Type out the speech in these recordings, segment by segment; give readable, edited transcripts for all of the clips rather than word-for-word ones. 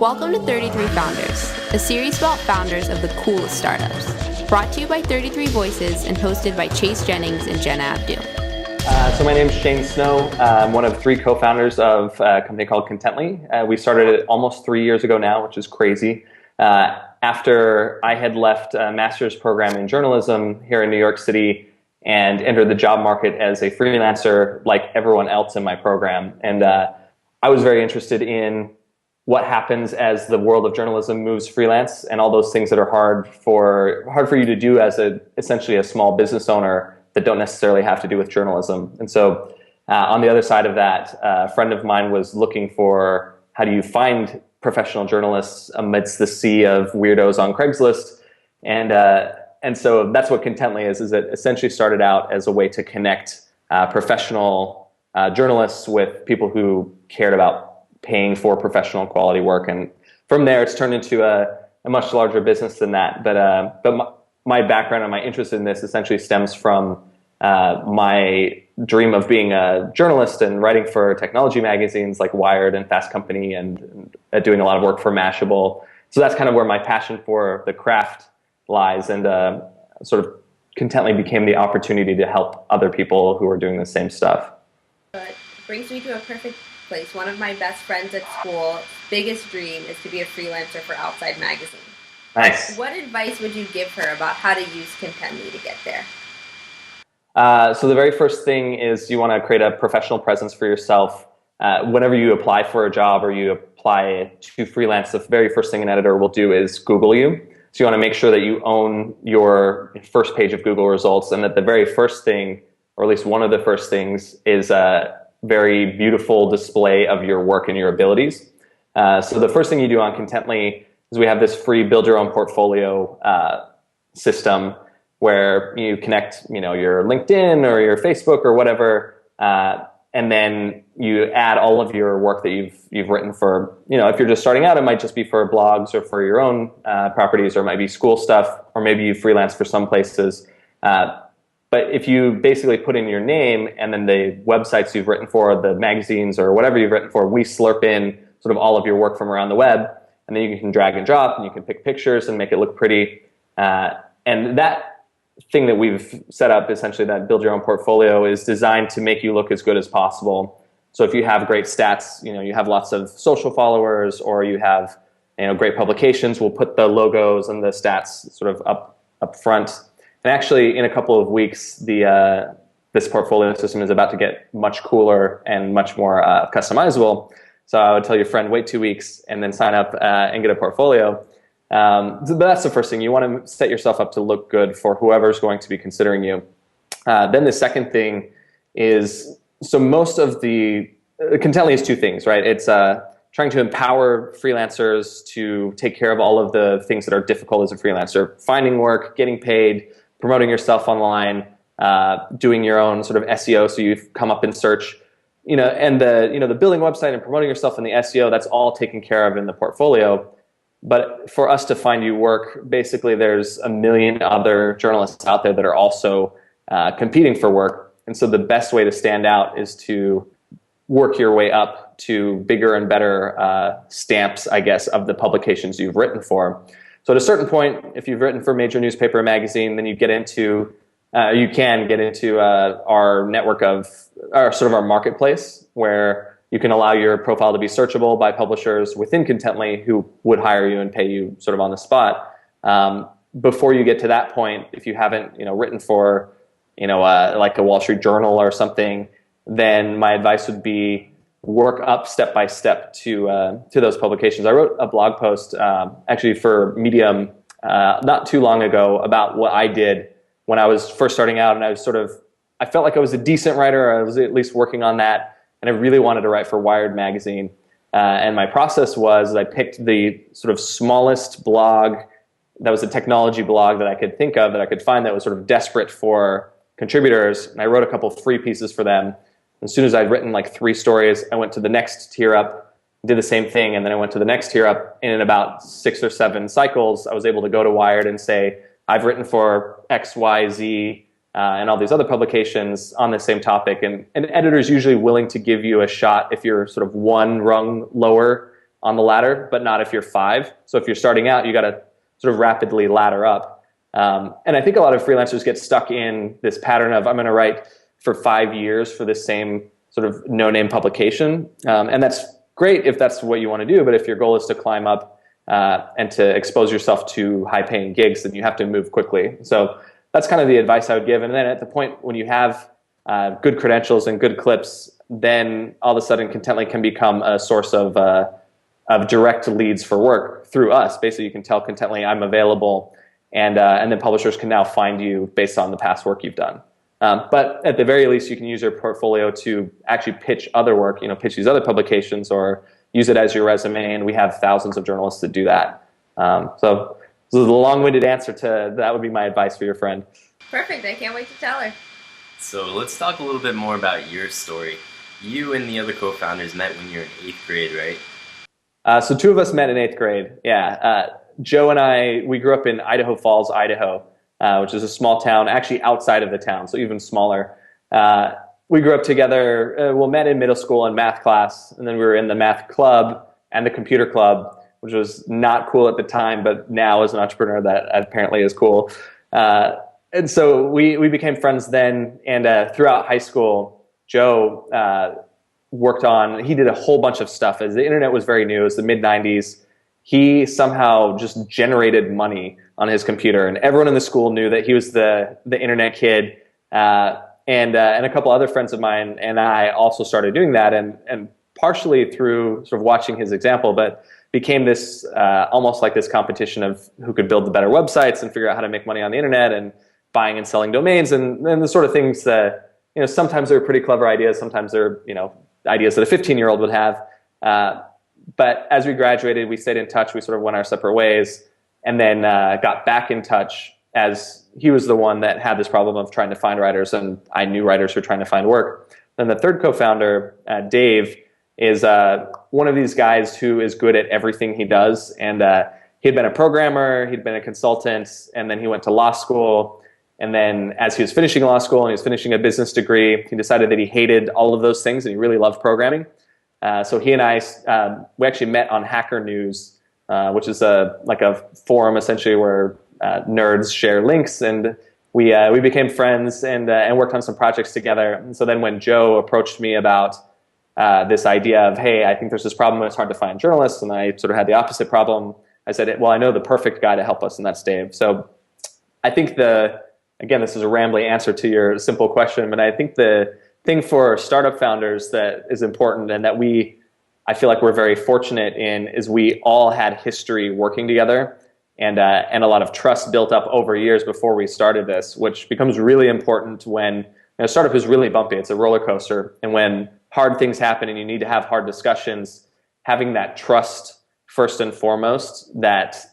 Welcome to 33 Founders, a series about founders of the coolest startups. Brought to you by 33 Voices and hosted by Chase Jennings and Jenna Abdul. So my name is Shane Snow. I'm one of three co-founders of a company called Contently. We started it almost 3 years ago now, which is crazy. After I had left a master's program in journalism here in New York City and entered the job market as a freelancer like everyone else in my program. And I was very interested in what happens as the world of journalism moves freelance and all those things that are hard for you to do as essentially a small business owner that don't necessarily have to do with journalism. And so on the other side of that, a friend of mine was looking for how do you find professional journalists amidst the sea of weirdos on Craigslist. And so that's what Contently is it essentially started out as a way to connect professional journalists with people who cared about paying for professional quality work. And from there, it's turned into a much larger business than that. But my background and my interest in this essentially stems from my dream of being a journalist and writing for technology magazines like Wired and Fast Company and doing a lot of work for Mashable. So that's kind of where my passion for the craft lies, and sort of Contently became the opportunity to help other people who are doing the same stuff. It brings me to a perfect place. One of my best friends at school, biggest dream is to be a freelancer for Outside Magazine. Nice. What advice would you give her about how to use Contently to get there? So the very first thing is you want to create a professional presence for yourself. Whenever you apply for a job or you apply to freelance, the very first thing an editor will do is Google you. So you want to make sure that you own your first page of Google results, and that the very first thing, or at least one of the first things, is a very beautiful display of your work and your abilities. So the first thing you do on Contently is we have this free build your own portfolio system where you connect, your LinkedIn or your Facebook or whatever, and then you add all of your work that you've written for, if you're just starting out, it might just be for blogs or for your own properties, or it might be school stuff, or maybe you freelance for some places. But if you basically put in your name and then the websites you've written for, the magazines or whatever you've written for, we slurp in sort of all of your work from around the web, and then you can drag and drop and you can pick pictures and make it look pretty. And that thing that we've set up, essentially that build your own portfolio, is designed to make you look as good as possible. So if you have great stats, you have lots of social followers, or you have great publications, we'll put the logos and the stats sort of up front. And actually, in a couple of weeks, this portfolio system is about to get much cooler and much more customizable. So I would tell your friend, wait 2 weeks and then sign up and get a portfolio. But that's the first thing. You want to set yourself up to look good for whoever's going to be considering you. Then the second thing is, so most of Contently is two things, right? It's trying to empower freelancers to take care of all of the things that are difficult as a freelancer: finding work, getting paid, promoting yourself online, doing your own sort of SEO, so you come up in search, and the building a website and promoting yourself in the SEO. That's all taken care of in the portfolio. But for us to find you work, basically there's a million other journalists out there that are also competing for work. And so the best way to stand out is to work your way up to bigger and better stamps, I guess, of the publications you've written for. So at a certain point, if you've written for a major newspaper or magazine, then you can get into our network of our marketplace, where you can allow your profile to be searchable by publishers within Contently who would hire you and pay you sort of on the spot. Before you get to that point, if you haven't written for like a Wall Street Journal or something, then my advice would be work up step by step to those publications. I wrote a blog post actually for Medium not too long ago about what I did when I was first starting out, and I felt like I was a decent writer. I was at least working on that. And I really wanted to write for Wired magazine. And my process was I picked the sort of smallest blog that was a technology blog that I could think of, that I could find, that was sort of desperate for contributors. And I wrote a couple free pieces for them. As soon as I'd written like 3 stories, I went to the next tier up, did the same thing, and then I went to the next tier up. And in about 6 or 7 cycles, I was able to go to Wired and say, I've written for X, Y, Z, and all these other publications on the same topic. And an editor is usually willing to give you a shot if you're sort of one rung lower on the ladder, but not if you're 5. So if you're starting out, you got to sort of rapidly ladder up. And I think a lot of freelancers get stuck in this pattern of, I'm going to write for 5 years for the same sort of no-name publication. And that's great if that's what you want to do. But if your goal is to climb up and to expose yourself to high-paying gigs, then you have to move quickly. So that's kind of the advice I would give. And then at the point when you have good credentials and good clips, then all of a sudden Contently can become a source of direct leads for work through us. Basically, you can tell Contently, I'm available, and then publishers can now find you based on the past work you've done. But at the very least, you can use your portfolio to actually pitch other work, pitch these other publications, or use it as your resume, and we have thousands of journalists that do that. So this is a long-winded answer to that would be my advice for your friend. Perfect. I can't wait to tell her. So let's talk a little bit more about your story. You and the other co-founders met when you were in 8th grade, right? So 2 of us met in 8th grade. Yeah. Joe and I, we grew up in Idaho Falls, Idaho, which is a small town actually outside of the town, so even smaller. We grew up together. We met in middle school in math class, and then we were in the math club and the computer club, which was not cool at the time, but now as an entrepreneur that apparently is cool. And so we became friends then, and throughout high school, Joe he did a whole bunch of stuff. As the internet was very new, it was the mid-90s, he somehow just generated money on his computer, and everyone in the school knew that he was the internet kid. And a couple other friends of mine and I also started doing that, and partially through sort of watching his example, but became this almost like this competition of who could build the better websites and figure out how to make money on the internet, and buying and selling domains, and the sort of things that, sometimes they're pretty clever ideas, sometimes they're, ideas that a 15-year-old would have. But as we graduated, we stayed in touch. We sort of went our separate ways, and then got back in touch as he was the one that had this problem of trying to find writers, and I knew writers who were trying to find work. Then the third co-founder, Dave, is one of these guys who is good at everything he does. And he'd been a programmer, he'd been a consultant, and then he went to law school. And then as he was finishing law school and he was finishing a business degree, he decided that he hated all of those things and he really loved programming. So he and I, we actually met on Hacker News, which is like a forum essentially where nerds share links, and we became friends and worked on some projects together. And so then when Joe approached me about this idea of, hey, I think there's this problem, it's hard to find journalists, and I sort of had the opposite problem, I said, well, I know the perfect guy to help us, and that's Dave. So I think again, this is a rambling answer to your simple question, but I think the thing for startup founders that is important, and that I feel like we're very fortunate in, is we all had history working together, and a lot of trust built up over years before we started this, which becomes really important when a startup is really bumpy. It's a roller coaster, and when hard things happen and you need to have hard discussions, having that trust first and foremost that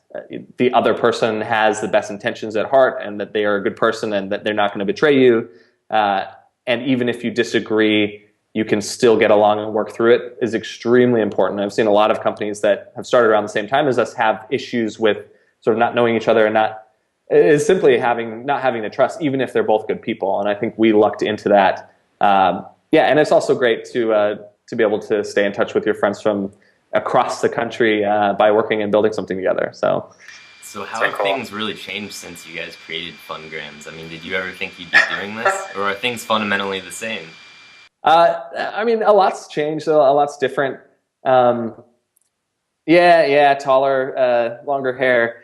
the other person has the best intentions at heart, and that they are a good person, and that they're not going to betray you. And even if you disagree, you can still get along and work through it, is extremely important. I've seen a lot of companies that have started around the same time as us have issues with sort of not knowing each other, and is simply not having the trust, even if they're both good people. And I think we lucked into that. And it's also great to be able to stay in touch with your friends from across the country by working and building something together. So how have things really changed since you guys created Fungrams? I mean, did you ever think you'd be doing this, or are things fundamentally the same? I mean, a lot's changed, a lot's different. Taller, longer hair.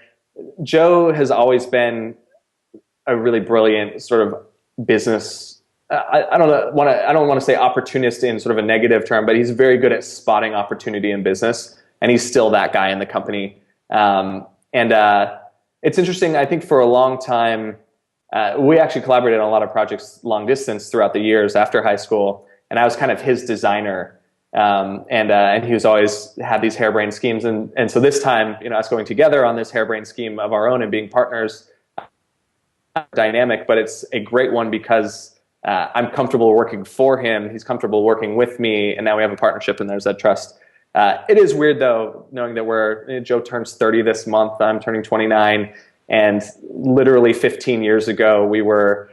Joe has always been a really brilliant sort of business. I don't want to say opportunist in sort of a negative term, but he's very good at spotting opportunity in business, and he's still that guy in the company. It's interesting. I think for a long time, we actually collaborated on a lot of projects long distance throughout the years after high school, and I was kind of his designer. And he was always had these harebrained schemes, and so this time, us going together on this harebrained scheme of our own and being partners, dynamic, but it's a great one because I'm comfortable working for him, he's comfortable working with me, and now we have a partnership, and there's that trust. It is weird though, knowing that Joe turns 30 this month, I'm turning 29, and literally 15 years ago we were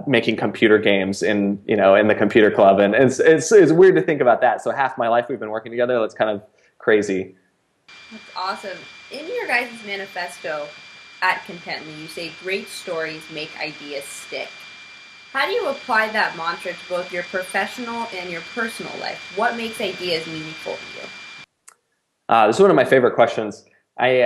making computer games in the computer club, and it's weird to think about that. So half my life we've been working together. That's kind of crazy. That's awesome. In your guys' manifesto at Contently, you say great stories make ideas stick. How do you apply that mantra to both your professional and your personal life? What makes ideas meaningful to you? This is one of my favorite questions. I